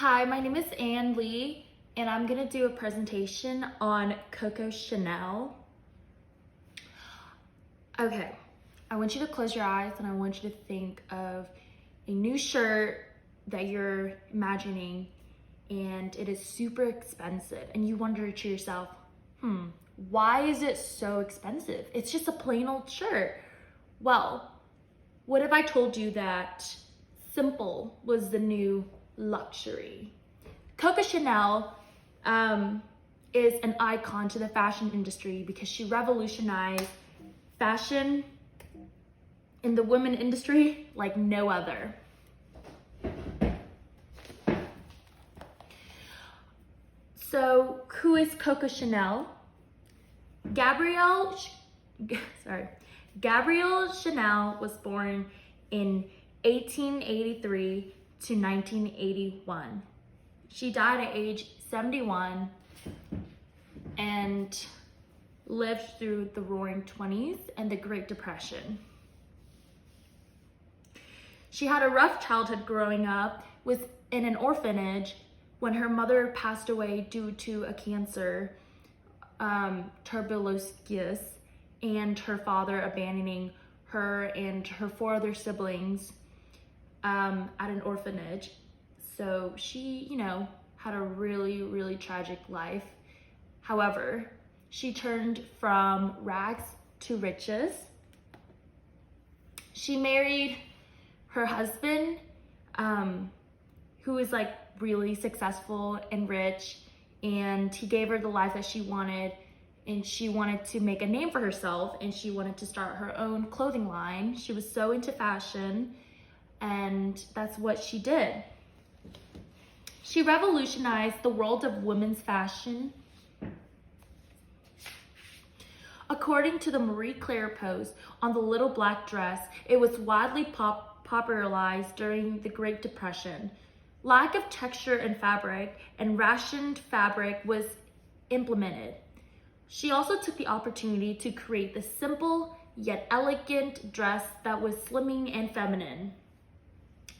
Hi, my name is Ann Lee, and I'm gonna do a presentation on Coco Chanel. Okay, I want you to close your eyes and I want you to think of a new shirt that you're imagining, and it is super expensive, and you wonder to yourself, why is it so expensive? It's just a plain old shirt. Well, what if I told you that simple was the new luxury? Coco Chanel is an icon to the fashion industry because she revolutionized fashion in the women industry like no other. So who is Coco Chanel? Gabrielle Chanel was born in 1883 to 1981. She died at age 71 and lived through the Roaring 20s and the Great Depression. She had a rough childhood growing up, was in an orphanage when her mother passed away due to a cancer, tuberculosis, and her father abandoning her and her 4 other siblings at an orphanage. So she, had a really, really tragic life. However, she turned from rags to riches. She married her husband, who was like really successful and rich, and he gave her the life that she wanted, and she wanted to make a name for herself, and she wanted to start her own clothing line. She was so into fashion, and that's what she did. She revolutionized the world of women's fashion. According to the Marie Claire post on the little black dress, it was widely popularized during the Great Depression. Lack of texture in fabric and rationed fabric was implemented. She also took the opportunity to create the simple yet elegant dress that was slimming and feminine,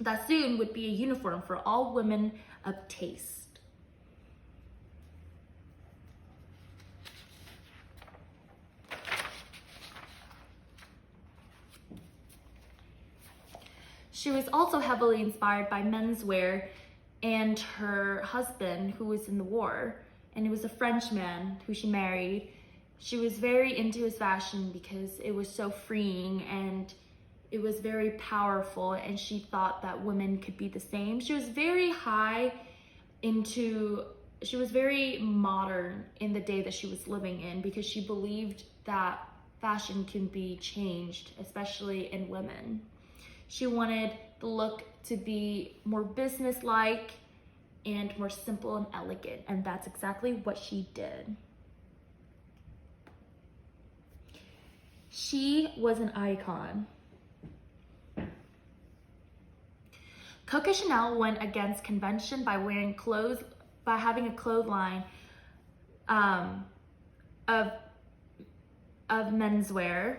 that soon would be a uniform for all women of taste. She was also heavily inspired by menswear and her husband, who was in the war, and it was a Frenchman who she married. She was very into his fashion because it was so freeing and it was very powerful, and she thought that women could be the same. She was very very modern in the day that she was living in because she believed that fashion can be changed, especially in women. She wanted the look to be more business-like and more simple and elegant, and that's exactly what she did. She was an icon. Coco Chanel went against convention by having a clothesline of menswear,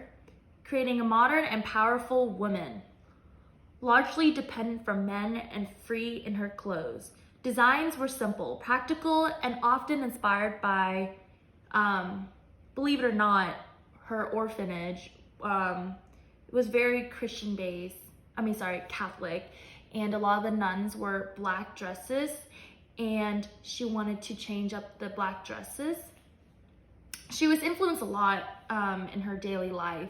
creating a modern and powerful woman, largely dependent from men and free in her clothes. Designs were simple, practical, and often inspired by, believe it or not, her orphanage. It was very Catholic, and a lot of the nuns wore black dresses, and she wanted to change up the black dresses. She was influenced a lot in her daily life.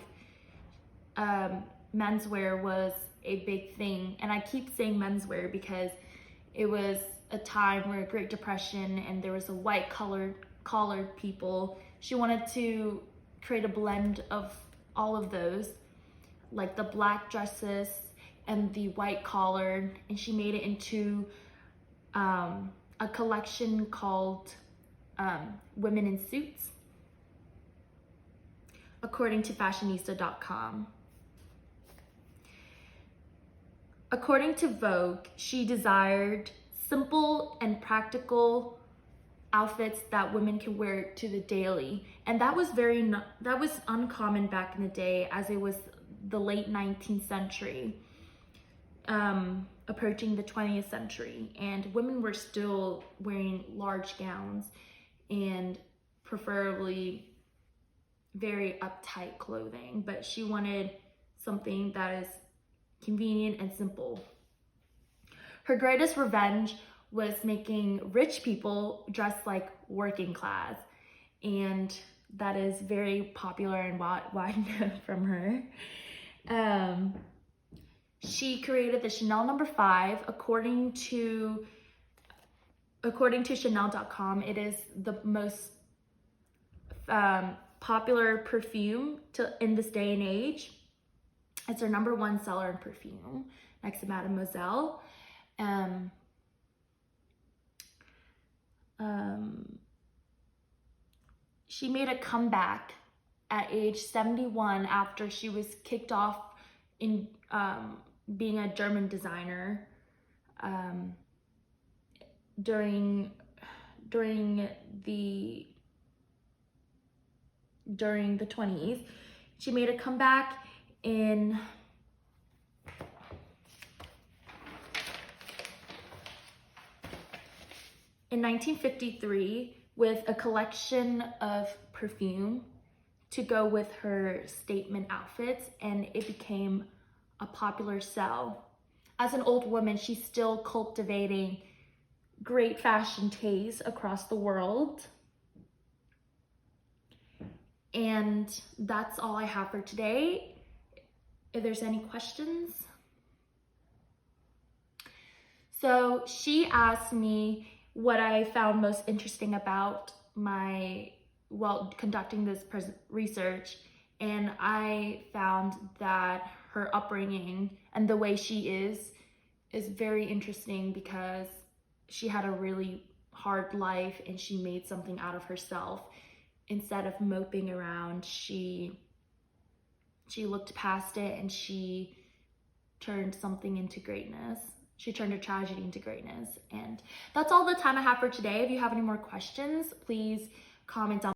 Menswear was a big thing, and I keep saying menswear because it was a time where Great Depression and there was a white collared people. She wanted to create a blend of all of those, like the black dresses and the white collared, and she made it into a collection called Women in Suits, according to fashionista.com. According to Vogue, she desired simple and practical outfits that women could wear to the daily, and that was uncommon back in the day, as it was the late 19th century. approaching the 20th century, and women were still wearing large gowns and preferably very uptight clothing, but she wanted something that is convenient and simple. Her greatest revenge was making rich people dress like working class, and that is very popular and wide known from her. She created the Chanel No. 5. According to Chanel.com, it is the most popular perfume in this day and age. It's her #1 seller in perfume, next to Mademoiselle. She made a comeback at age 71 after she was kicked off in being a German designer during the 20s. She made a comeback in in 1953 with a collection of perfume to go with her statement outfits, and it became a popular sell. As an old woman, she's still cultivating great fashion taste across the world. And that's all I have for today. If there's any questions. So she asked me what I found most interesting about conducting this research, and I found that her upbringing and the way she is very interesting because she had a really hard life and she made something out of herself. Instead of moping around, she looked past it and she turned something into greatness. She turned a tragedy into greatness. And that's all the time I have for today. If you have any more questions, please comment down